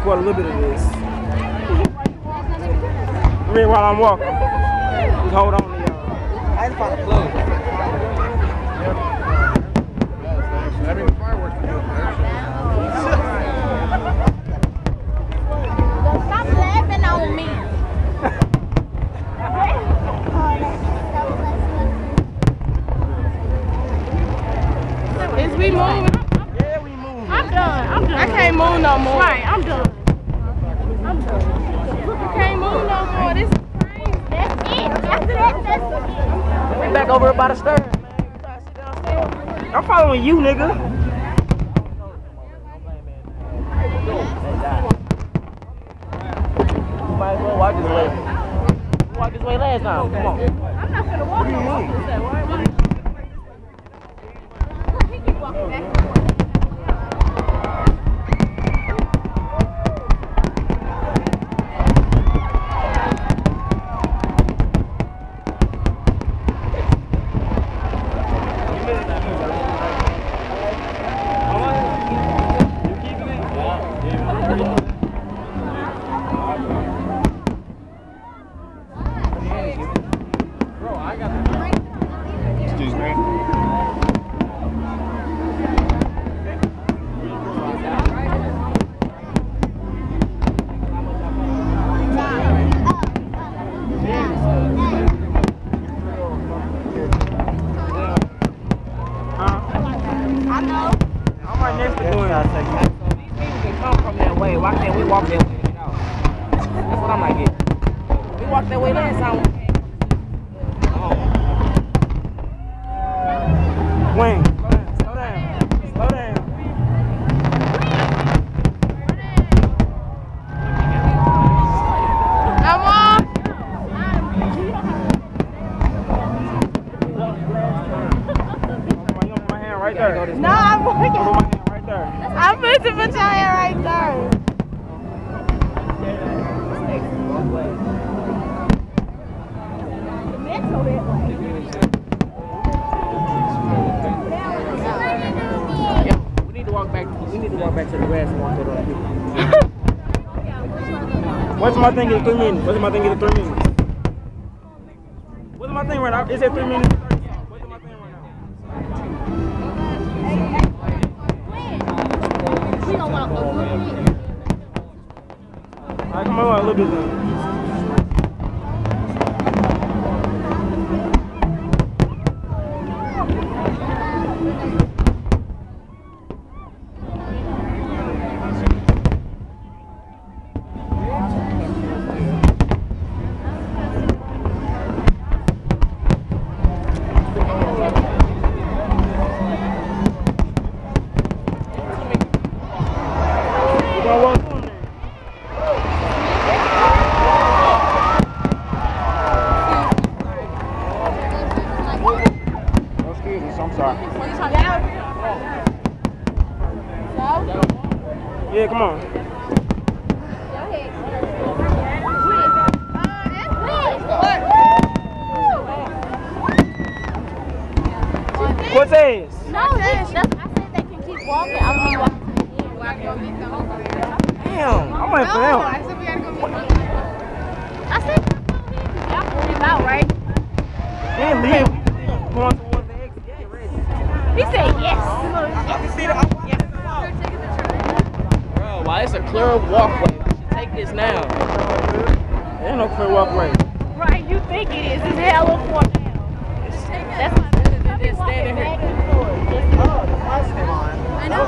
record a little bit of this. Read while I'm walking. Just hold on to y'all. I had to find a plug. I mean, the fireworks are doing Stop laughing on me. Is we moving? Yeah, we moving. I'm done. I can't move no more. Right, I'm done. I can't move no more. This is crazy. That's it. After that, that's it. We back over by the stairs, man. You trying to sit down still? I'm following you, nigga. You might as well walk this way. You walked this way last time. Come on. I'm not gonna walk no more. He keep walking back and forth. Excuse me. I know. I'm right next to doing it. These people can come from that way. Why can't we walk that way to get out? That's what I'm not getting. We walked that way last time. Wayne, slow down. Slow down. Come on. You put my hand right there. No, I'm Put my hand right there. I'm going to put your hand right there. We need to walk back. We need to walk back to the grass and walk to the right. What's my thing? Is 3 minutes. What's my thing? Is 3 minutes. What's my thing right now? Is it 3 minutes? What's my thing right now? We don't want to look. Alright, come on, a little bit then. Yeah, come on. Cortez. No, I said they can keep walking. I'm gonna walk. Damn, I'm waiting for them. I said y'all pulled him out, right? Yeah, leave. Going towards the exit. Get ready. He said yes. Bro, why it's a clear walkway? We should take this now. There ain't no clear walkway. Right, you think it is. It's hella far down. That's why It's standing here. back and forth. I know.